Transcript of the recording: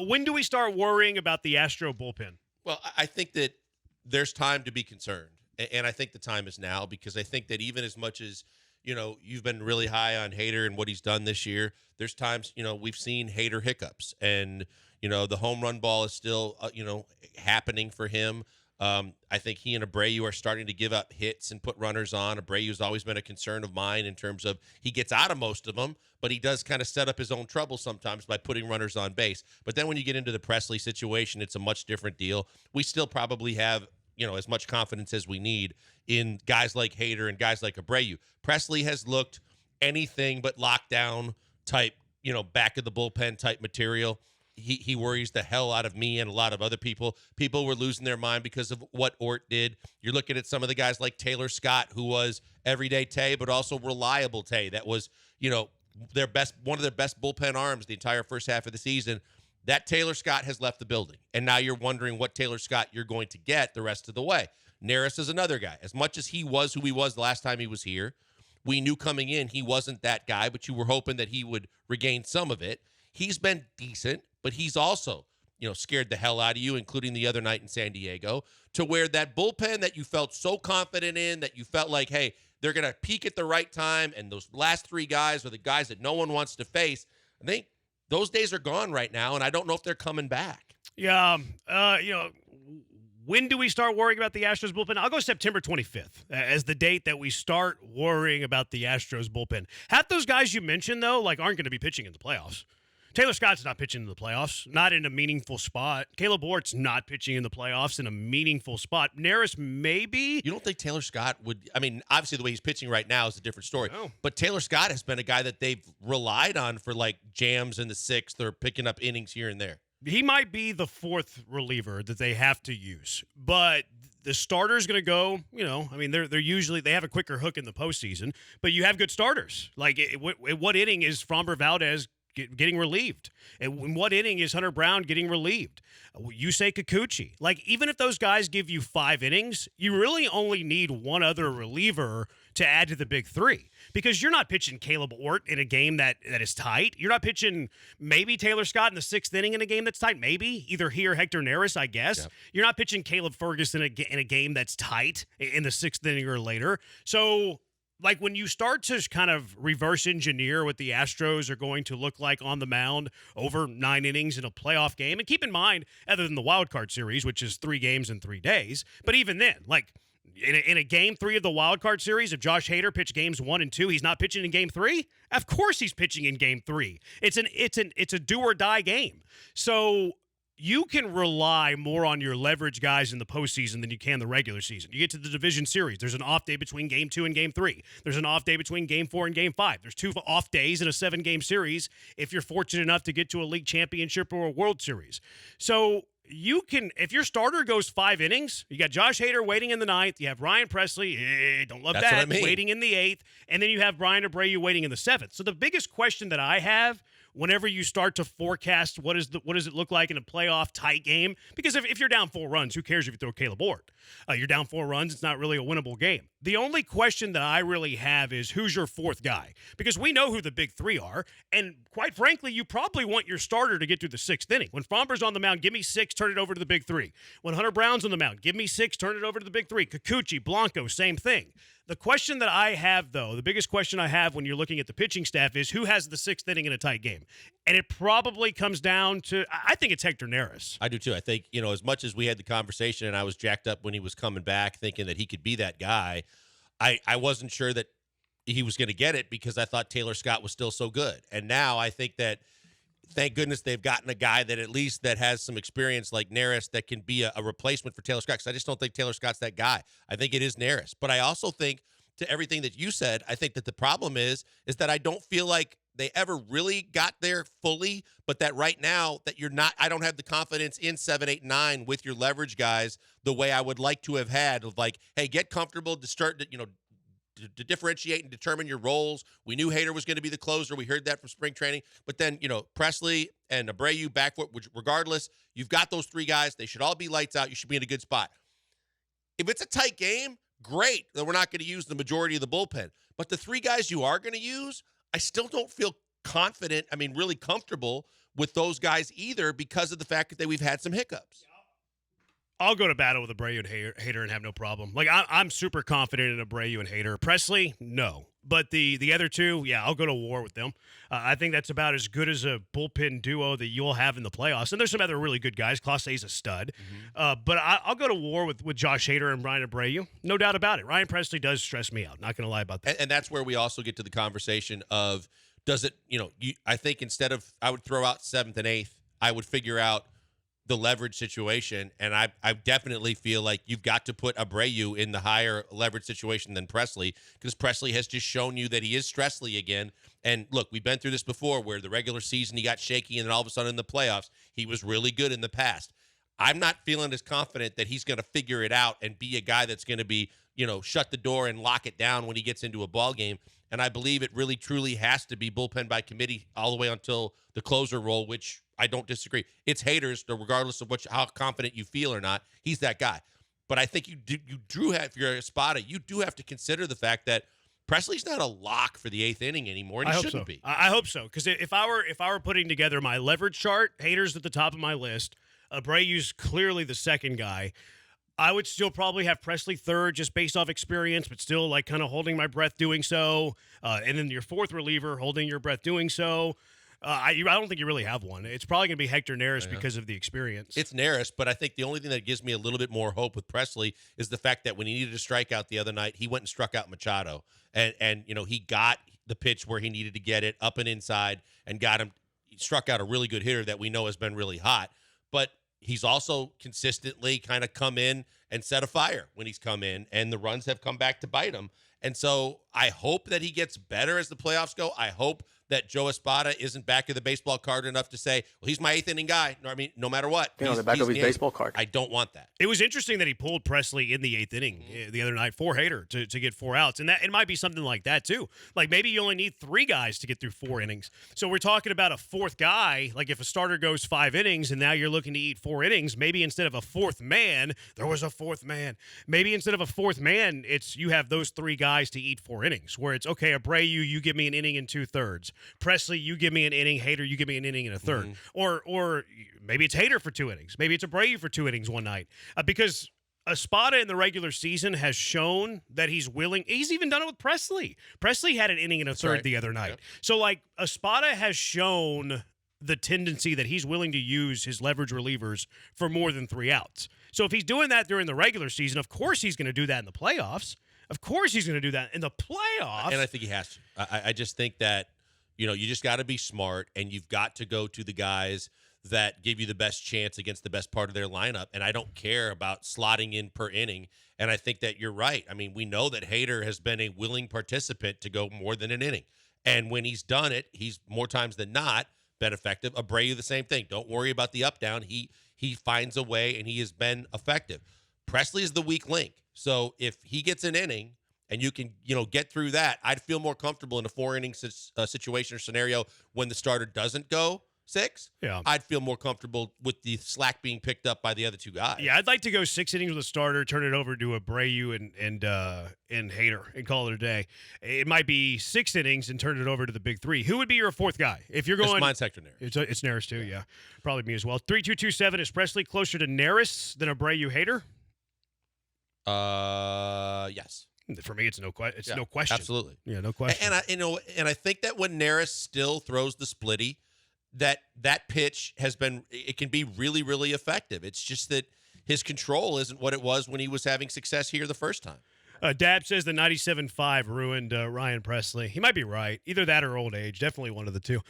When do we start worrying about the Astro bullpen? Well, I think that there's time to be concerned, and I think the time is now, because I think that even as much as you've been really high on Hader and what he's done this year, there's times we've seen Hader hiccups, and the home run ball is still happening for him. I think he and Abreu are starting to give up hits and put runners on. Abreu's always been a concern of mine in terms of he gets out of most of them, but he does kind of set up his own trouble sometimes by putting runners on base. But then when you get into the Presley situation, it's a much different deal. We still probably have as much confidence as we need in guys like Hader and guys like Abreu. Presley has looked anything but lockdown type, back of the bullpen type material. He worries the hell out of me and a lot of other people. People were losing their mind because of what Ort did. You're looking at some of the guys like Taylor Scott, who was everyday Tay, but also reliable Tay. That was, one of their best bullpen arms the entire first half of the season. That Taylor Scott has left the building, and now you're wondering what Taylor Scott you're going to get the rest of the way. Neris is another guy. As much as he was who he was the last time he was here, we knew coming in he wasn't that guy, but you were hoping that he would regain some of it. He's been decent, but he's also, scared the hell out of you, including the other night in San Diego, to where that bullpen that you felt so confident in, that you felt like, hey, they're going to peak at the right time, and those last three guys are the guys that no one wants to face. I think those days are gone right now, and I don't know if they're coming back. Yeah, when do we start worrying about the Astros bullpen? I'll go September 25th as the date that we start worrying about the Astros bullpen. Half those guys you mentioned, though, aren't going to be pitching in the playoffs. Taylor Scott's not pitching in the playoffs, not in a meaningful spot. Kaleb Ort's not pitching in the playoffs in a meaningful spot. Neris, maybe. You don't think Taylor Scott would – I mean, obviously the way he's pitching right now is a different story. No. But Taylor Scott has been a guy that they've relied on for, jams in the sixth or picking up innings here and there. He might be the fourth reliever that they have to use. But the starter's going to go, they're usually – they have a quicker hook in the postseason. But you have good starters. What inning is Framber Valdez – getting relieved? And in what inning is Hunter Brown getting relieved? You say Kikuchi. Even if those guys give you 5 innings, you really only need one other reliever to add to the big three, because you're not pitching Kaleb Ort in a game that is tight. You're not pitching maybe Taylor Scott in the 6th inning in a game that's tight. Maybe either he or Hector Neris, I guess. Yep. You're not pitching Caleb Ferguson in a game that's tight in the 6th inning or later. So when you start to kind of reverse engineer what the Astros are going to look like on the mound over 9 innings in a playoff game, and keep in mind, other than the wild card series, which is 3 games in 3 days, but even then, in a game 3 of the wild card series, if Josh Hader pitched games 1 and 2, he's not pitching in game 3? Of course he's pitching in game 3. It's a do or die game. So you can rely more on your leverage guys in the postseason than you can the regular season. You get to the division series. There's an off day between game 2 and game 3. There's an off day between game 4 and game 5. There's 2 off days in a 7-game series if you're fortunate enough to get to a league championship or a World Series. So you can, if your starter goes 5 innings, you got Josh Hader waiting in the 9th. You have Ryan Presley, don't love that, waiting in the 8th. And then you have Brian Abreu waiting in the 7th. So the biggest question that I have whenever you start to forecast what does it look like in a playoff tight game, because if you're down 4 runs, who cares if you throw Kaleb Ort? You're down 4 runs, it's not really a winnable game. The only question that I really have is who's your 4th guy? Because we know who the big 3 are, and quite frankly, you probably want your starter to get through the 6th inning. When Framber's on the mound, give me 6, turn it over to the big 3. When Hunter Brown's on the mound, give me 6, turn it over to the big 3. Kikuchi, Blanco, same thing. The question that I have, though, the biggest question I have when you're looking at the pitching staff is who has the 6th inning in a tight game? And it probably comes down to, I think it's Hector Neris. I do, too. I think, as much as we had the conversation and I was jacked up when he was coming back thinking that he could be that guy, I wasn't sure that he was going to get it because I thought Taylor Scott was still so good. And now I think that, thank goodness they've gotten a guy that at least that has some experience like Neris that can be a replacement for Taylor Scott, because I just don't think Taylor Scott's that guy. I think it is Neris. But I also think, to everything that you said, I think that the problem is that I don't feel like they ever really got there fully, but that right now that I don't have the confidence in 7, 8, 9 with your leverage guys the way I would like to have had of hey, get comfortable to start to differentiate and determine your roles. We knew Hader was going to be the closer. We heard that from spring training. But then, Presley and Abreu back foot, which regardless, you've got those 3 guys. They should all be lights out. You should be in a good spot. If it's a tight game, great that we're not going to use the majority of the bullpen. But the 3 guys you are going to use, I still don't feel confident, really comfortable with those guys either because of the fact that we've had some hiccups. I'll go to battle with Abreu and Hader and have no problem. Like, I'm super confident in Abreu and Hader. Presley, no. But the other two, yeah, I'll go to war with them. I think that's about as good as a bullpen duo that you'll have in the playoffs. And there's some other really good guys. Clase's a stud. But I'll go to war with Josh Hader and Ryan Abreu. No doubt about it. Ryan Presley does stress me out. Not going to lie about that. And that's where we also get to the conversation of, does it, I think instead of, I would throw out 7th and 8th, I would figure out the leverage situation, and I definitely feel like you've got to put Abreu in the higher leverage situation than Presley, because Presley has just shown you that he is stressly again. And look, we've been through this before where the regular season he got shaky, and then all of a sudden in the playoffs he was really good in the past. I'm not feeling as confident that he's going to figure it out and be a guy that's going to be, shut the door and lock it down when he gets into a ball game. And I believe it really truly has to be bullpen by committee all the way until the closer role, which I don't disagree. It's Hader's, regardless of how confident you feel or not. He's that guy. But I think you do have, if you're a spotter, you do have to consider the fact that Presley's not a lock for the 8th inning anymore, and he shouldn't be. I hope so, because if I were putting together my leverage chart, Hader's at the top of my list. Abreu's clearly the second guy. I would still probably have Presley third just based off experience, but still like kind of holding my breath doing so. And then your fourth reliever holding your breath doing so. I don't think you really have one. It's probably going to be Hector Neris because of the experience. It's Neris, but I think the only thing that gives me a little bit more hope with Presley is the fact that when he needed to strike out the other night, he went and struck out Machado. And he got the pitch where he needed to get it up and inside and got him. He struck out a really good hitter that we know has been really hot. But he's also consistently kind of come in and set a fire when he's come in, and the runs have come back to bite him. And so I hope that he gets better as the playoffs go. I hope that Joe Espada isn't back of the baseball card enough to say, well, he's my 8th inning guy. No, I mean, no matter what. The back of his baseball card. I don't want that. It was interesting that he pulled Presley in the 8th inning the other night for Hader to get 4 outs. And that it might be something like that, too. Like, maybe you only need 3 guys to get through 4 innings. So we're talking about a 4th guy. Like, if a starter goes 5 innings and now you're looking to eat 4 innings, maybe instead of a 4th man, there was a 4th man. Maybe instead of a 4th man, it's you have those 3 guys to eat 4 innings, where it's, okay, Abreu, you give me an inning and 2/3. Presley, you give me an inning. Hader, you give me an inning and a third. Or maybe it's Hader for 2 innings. Maybe it's Abreu for 2 innings one night. Because Espada in the regular season has shown that he's willing. He's even done it with Presley. Presley had an inning and a third the other night. Yep. So, like, Espada has shown the tendency that he's willing to use his leverage relievers for more than 3 outs. So if he's doing that during the regular season, of course he's going to do that in the playoffs. Of course he's going to do that in the playoffs. And I think he has to. I just think that, you just got to be smart, and you've got to go to the guys that give you the best chance against the best part of their lineup. And I don't care about slotting in per inning. And I think that you're right. I mean, we know that Hader has been a willing participant to go more than an inning. And when he's done it, he's more times than not been effective. Abreu, the same thing. Don't worry about the up down. He finds a way, and he has been effective. Presley is the weak link. So if he gets an inning and you can, get through that, I'd feel more comfortable in a 4-inning situation or scenario when the starter doesn't go 6. Yeah. I'd feel more comfortable with the slack being picked up by the other 2 guys. Yeah, I'd like to go 6 innings with a starter, turn it over to Abreu and Hader, and call it a day. It might be 6 innings and turn it over to the big 3. Who would be your 4th guy? If you're going, mine's Hector Neris. It's Neris too. Yeah, probably me as well. 3227 is Presley closer to Neris than Abreu Hader? Yes. For me, it's no question. Absolutely. Yeah, no question. And I think that when Neris still throws the splitty, that pitch it can be really, really effective. It's just that his control isn't what it was when he was having success here the first time. Dab says the 97.5 ruined Ryan Presley. He might be right. Either that or old age. Definitely one of the two.